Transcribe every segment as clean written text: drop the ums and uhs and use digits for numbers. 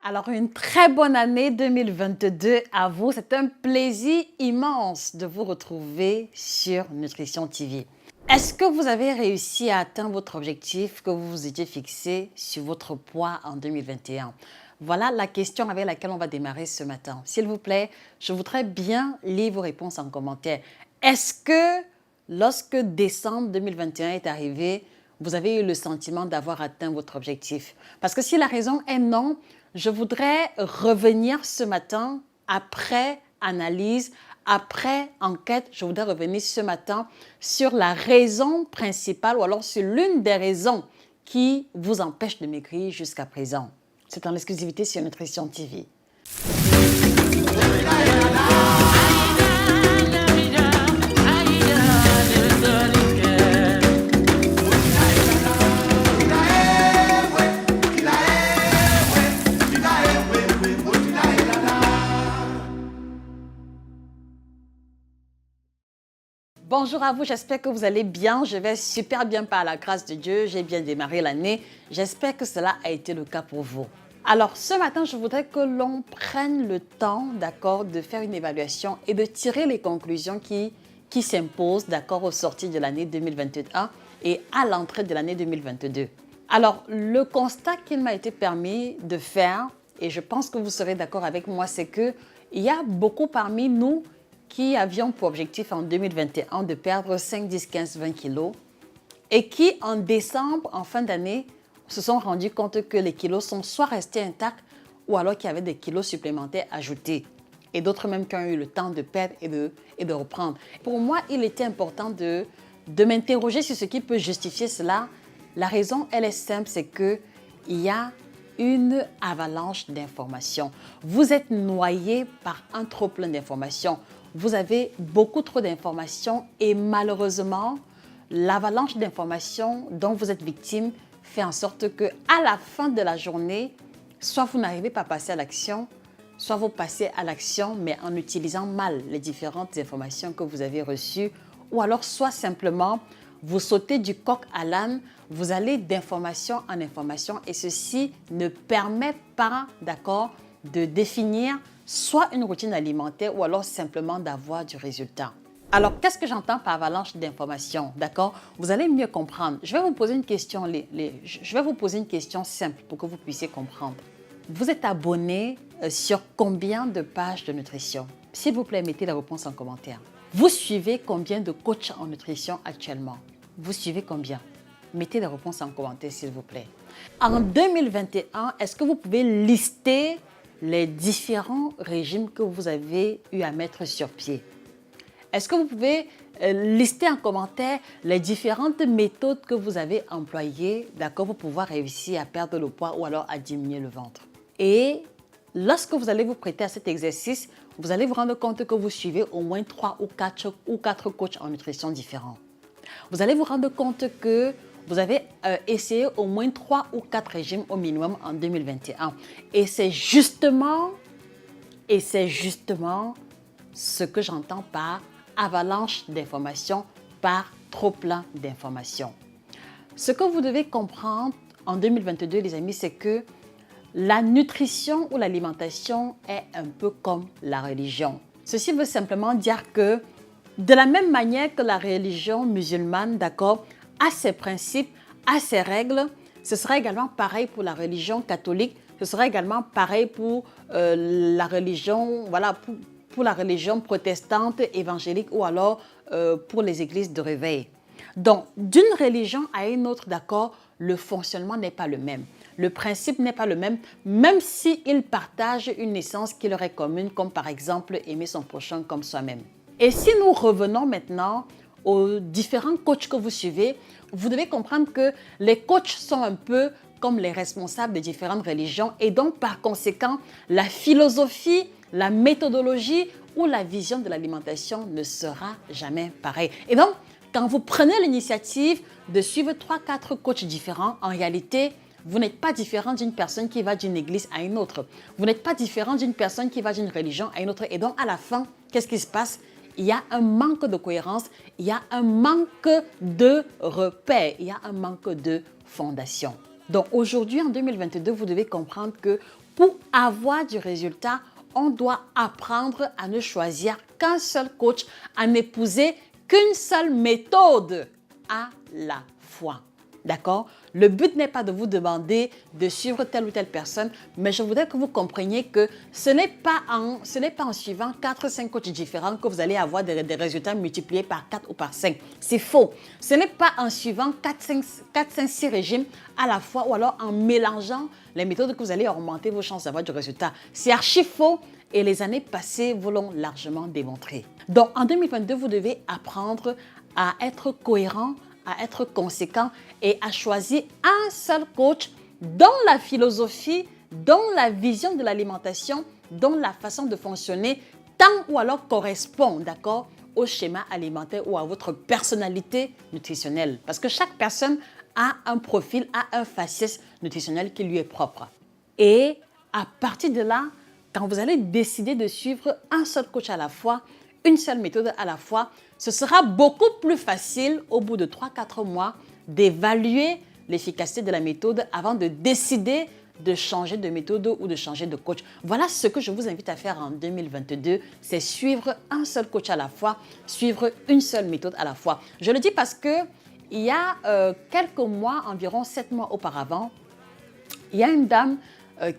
Alors, une très bonne année 2022 à vous. C'est un plaisir immense de vous retrouver sur Nutrition TV. Est-ce que vous avez réussi à atteindre votre objectif que vous vous étiez fixé sur votre poids en 2021? Voilà la question avec laquelle on va démarrer ce matin. S'il vous plaît, je voudrais bien lire vos réponses en commentaire. Est-ce que lorsque décembre 2021 est arrivé, vous avez eu le sentiment d'avoir atteint votre objectif? Parce que si la raison est non, je voudrais revenir ce matin après analyse, après enquête, je voudrais revenir ce matin sur la raison principale ou alors sur l'une des raisons qui vous empêche de maigrir jusqu'à présent. C'est en exclusivité sur Nutrition TV. Bonjour à vous, j'espère que vous allez bien. Je vais super bien par la grâce de Dieu. J'ai bien démarré l'année. J'espère que cela a été le cas pour vous. Alors, ce matin, je voudrais que l'on prenne le temps, d'accord, de faire une évaluation et de tirer les conclusions qui s'imposent, d'accord, au sortir de l'année 2021 et à l'entrée de l'année 2022. Alors, le constat qu'il m'a été permis de faire, et je pense que vous serez d'accord avec moi, c'est qu'il y a beaucoup parmi nous qui avions pour objectif en 2021 de perdre 5, 10, 15, 20 kilos et qui, en décembre, en fin d'année, se sont rendus compte que les kilos sont soit restés intacts ou alors qu'il y avait des kilos supplémentaires ajoutés. Et d'autres même qui ont eu le temps de perdre et de reprendre. Pour moi, il était important de m'interroger sur ce qui peut justifier cela. La raison, elle est simple, c'est qu'il y a une avalanche d'informations. Vous êtes noyé par un trop plein d'informations. Vous avez beaucoup trop d'informations et malheureusement, l'avalanche d'informations dont vous êtes victime fait en sorte que à la fin de la journée, soit vous n'arrivez pas à passer à l'action, soit vous passez à l'action mais en utilisant mal les différentes informations que vous avez reçues, ou alors soit simplement vous sautez du coq à l'âne, vous allez d'information en information et ceci ne permet pas, d'accord, de définir soit une routine alimentaire ou alors simplement d'avoir du résultat. Alors, qu'est-ce que j'entends par avalanche d'informations, d'accord? Vous allez mieux comprendre. Je vais vous poser une question, je vais vous poser une question simple pour que vous puissiez comprendre. Vous êtes abonné sur combien de pages de nutrition? S'il vous plaît, mettez la réponse en commentaire. Vous suivez combien de coachs en nutrition actuellement? Vous suivez combien? Mettez la réponse en commentaire, s'il vous plaît. En 2021, est-ce que vous pouvez lister les différents régimes que vous avez eu à mettre sur pied? Est-ce que vous pouvez lister en commentaire les différentes méthodes que vous avez employées, d'accord, pour pouvoir réussir à perdre le poids ou alors à diminuer le ventre? Et lorsque vous allez vous prêter à cet exercice, vous allez vous rendre compte que vous suivez au moins 3 ou 4 coachs en nutrition différents. Vous allez vous rendre compte que vous avez essayé au moins 3 ou 4 régimes au minimum en 2021. Et c'est justement ce que j'entends par avalanche d'informations, par trop plein d'informations. Ce que vous devez comprendre en 2022, les amis, c'est que la nutrition ou l'alimentation est un peu comme la religion. Ceci veut simplement dire que de la même manière que la religion musulmane, d'accord, a ses principes, a ses règles, ce sera également pareil pour la religion catholique, ce sera également pareil pour la religion, voilà, pour la religion protestante, évangélique ou alors pour les églises de réveil. Donc, d'une religion à une autre, d'accord, le fonctionnement n'est pas le même. Le principe n'est pas le même, même s'ils partagent une essence qui leur est commune, comme par exemple aimer son prochain comme soi-même. Et si nous revenons maintenant aux différents coachs que vous suivez, vous devez comprendre que les coachs sont un peu comme les responsables des différentes religions et donc par conséquent, la philosophie, la méthodologie ou la vision de l'alimentation ne sera jamais pareille. Et donc, quand vous prenez l'initiative de suivre 3-4 coachs différents, en réalité, vous n'êtes pas différent d'une personne qui va d'une église à une autre. Vous n'êtes pas différent d'une personne qui va d'une religion à une autre. Et donc, à la fin, qu'est-ce qui se passe? Il y a un manque de cohérence, il y a un manque de repères, il y a un manque de fondation. Donc aujourd'hui, en 2022, vous devez comprendre que Pour avoir du résultat, on doit apprendre à ne choisir qu'un seul coach, à n'épouser qu'une seule méthode à la fois. D'accord? Le but n'est pas de vous demander de suivre telle ou telle personne, mais je voudrais que vous compreniez que ce n'est pas en suivant 4-5 coachs différents que vous allez avoir des résultats multipliés par 4 ou par 5. C'est faux. Ce n'est pas en suivant 4-5-6 régimes à la fois ou alors en mélangeant les méthodes que vous allez augmenter vos chances d'avoir du résultat. C'est archi faux et les années passées vous l'ont largement démontré. Donc en 2022, vous devez apprendre à être cohérent, à être conséquent et à choisir un seul coach dont la philosophie, dont la vision de l'alimentation, dont la façon de fonctionner tant ou alors correspond, d'accord, au schéma alimentaire ou à votre personnalité nutritionnelle. Parce que chaque personne a un profil, a un faciès nutritionnel qui lui est propre. Et à partir de là, quand vous allez décider de suivre un seul coach à la fois, une seule méthode à la fois, ce sera beaucoup plus facile au bout de 3-4 mois d'évaluer l'efficacité de la méthode avant de décider de changer de méthode ou de changer de coach. Voilà ce que je vous invite à faire en 2022, c'est suivre un seul coach à la fois, suivre une seule méthode à la fois. Je le dis parce que il y a quelques mois, environ 7 mois auparavant, il y a une dame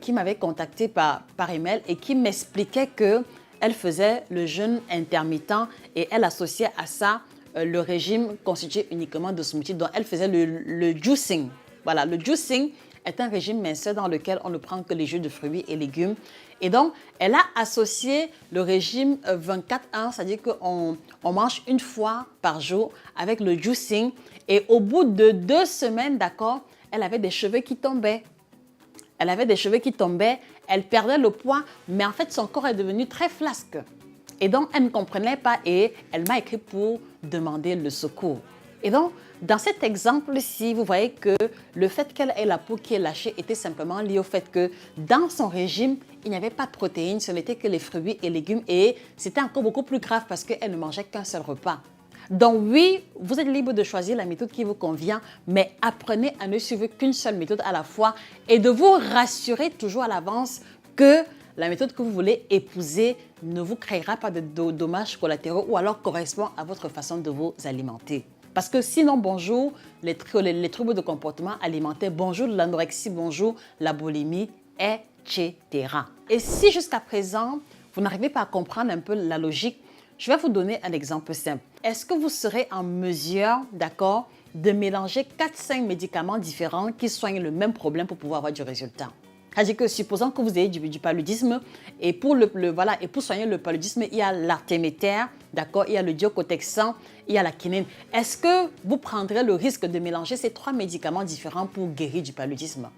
qui m'avait contacté par email et qui m'expliquait que elle faisait le jeûne intermittent et elle associait à ça le régime constitué uniquement de smoothies. Donc, elle faisait le juicing. Voilà, le juicing est un régime minceur dans lequel on ne prend que les jus de fruits et légumes. Et donc, elle a associé le régime 24-1, c'est-à-dire qu'on mange une fois par jour avec le juicing. Et au bout de 2 semaines, d'accord, elle avait des cheveux qui tombaient. Elle avait des cheveux qui tombaient, elle perdait le poids, mais en fait, son corps est devenu très flasque. Et donc, elle ne comprenait pas et elle m'a écrit pour demander le secours. Et donc, dans cet exemple-ci, vous voyez que le fait qu'elle ait la peau qui est lâchée était simplement lié au fait que dans son régime, il n'y avait pas de protéines, ce n'était que les fruits et légumes et c'était encore beaucoup plus grave parce qu'elle ne mangeait qu'un seul repas. Donc oui, vous êtes libre de choisir la méthode qui vous convient, mais apprenez à ne suivre qu'une seule méthode à la fois et de vous rassurer toujours à l'avance que la méthode que vous voulez épouser ne vous créera pas de dommages collatéraux ou alors correspond à votre façon de vous alimenter. Parce que sinon, bonjour, les troubles de comportement alimentaire, bonjour l'anorexie, bonjour la boulimie, etc. Et si jusqu'à présent, vous n'arrivez pas à comprendre un peu la logique, je vais vous donner un exemple simple. Est-ce que vous serez en mesure, d'accord, de mélanger 4-5 médicaments différents qui soignent le même problème pour pouvoir avoir du résultat? C'est-à-dire que supposons que vous ayez du paludisme et pour, et pour soigner le paludisme, il y a l'artéméter, d'accord, il y a le diocotexan, il y a la quinine. Est-ce que vous prendrez le risque de mélanger ces 3 médicaments différents pour guérir du paludisme?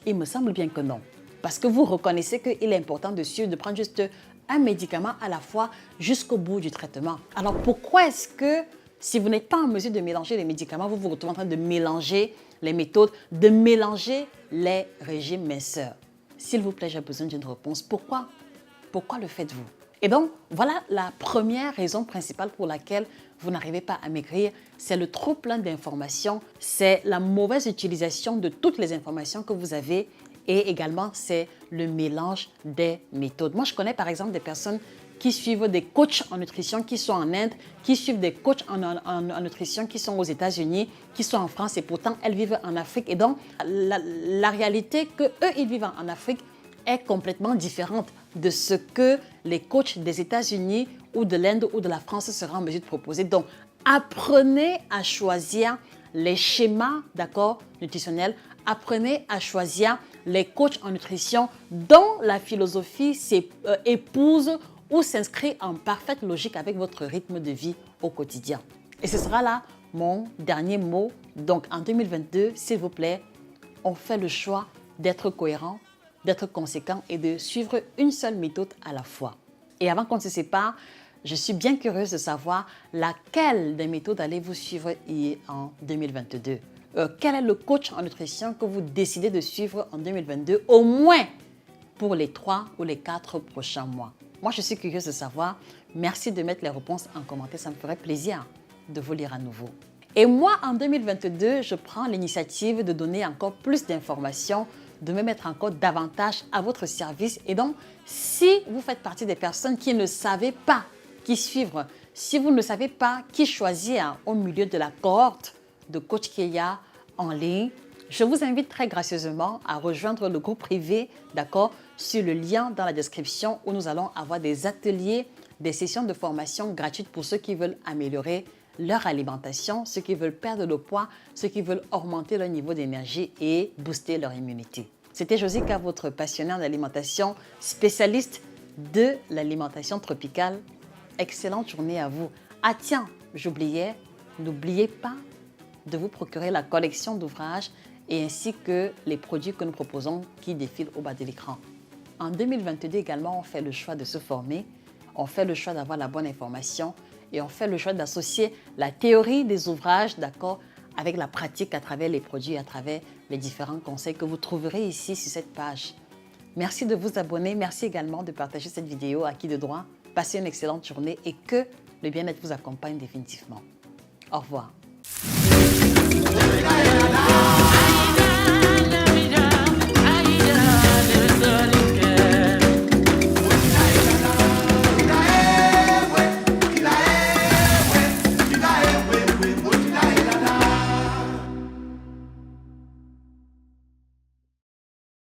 Il me semble bien que non. Parce que vous reconnaissez qu'il est important de prendre juste un médicament à la fois jusqu'au bout du traitement. Alors pourquoi est-ce que si vous n'êtes pas en mesure de mélanger les médicaments, vous vous retrouvez en train de mélanger les méthodes, de mélanger les régimes minceurs? S'il vous plaît, j'ai besoin d'une réponse. Pourquoi? Pourquoi le faites-vous? Et donc, voilà la première raison principale pour laquelle vous n'arrivez pas à maigrir, c'est le trop plein d'informations, c'est la mauvaise utilisation de toutes les informations que vous avez et également c'est le mélange des méthodes. Moi, je connais par exemple des personnes qui suivent des coachs en nutrition qui sont en Inde, qui suivent des coachs en nutrition qui sont aux États-Unis, qui sont en France et pourtant elles vivent en Afrique. Et donc, la réalité qu'eux, ils vivent en Afrique est complètement différente de ce que les coachs des États-Unis ou de l'Inde ou de la France seront en mesure de proposer. Donc, apprenez à choisir les schémas, d'accord, nutritionnels. Apprenez à choisir les coachs en nutrition dont la philosophie épouse ou s'inscrit en parfaite logique avec votre rythme de vie au quotidien. Et ce sera là mon dernier mot. Donc, en 2022, s'il vous plaît, on fait le choix d'être cohérent, d'être conséquent et de suivre une seule méthode à la fois. Et avant qu'on ne se sépare, je suis bien curieuse de savoir laquelle des méthodes allez-vous suivre en 2022. Quel est le coach en nutrition que vous décidez de suivre en 2022, au moins pour les 3 ou les 4 prochains mois? Moi, je suis curieuse de savoir. Merci de mettre les réponses en commentaire, ça me ferait plaisir de vous lire à nouveau. Et moi, en 2022, je prends l'initiative de donner encore plus d'informations de me mettre encore davantage à votre service. Et donc, si vous faites partie des personnes qui ne savez pas qui suivre, si vous ne savez pas qui choisir au milieu de la cohorte de coach qu'il y a en ligne, je vous invite très gracieusement à rejoindre le groupe privé, d'accord, sur le lien dans la description où nous allons avoir des ateliers, des sessions de formation gratuites pour ceux qui veulent améliorer leur alimentation, ceux qui veulent perdre le poids, ceux qui veulent augmenter leur niveau d'énergie et booster leur immunité. C'était Josica, votre passionnée en alimentation, spécialiste de l'alimentation tropicale. Excellente journée à vous. Ah tiens, j'oubliais, n'oubliez pas de vous procurer la collection d'ouvrages et ainsi que les produits que nous proposons qui défilent au bas de l'écran. En 2022 également, on fait le choix de se former, on fait le choix d'avoir la bonne information et on fait le choix d'associer la théorie des ouvrages, d'accord, avec la pratique à travers les produits, à travers les différents conseils que vous trouverez ici sur cette page. Merci de vous abonner, merci également de partager cette vidéo à qui de droit. Passez une excellente journée et que le bien-être vous accompagne définitivement. Au revoir.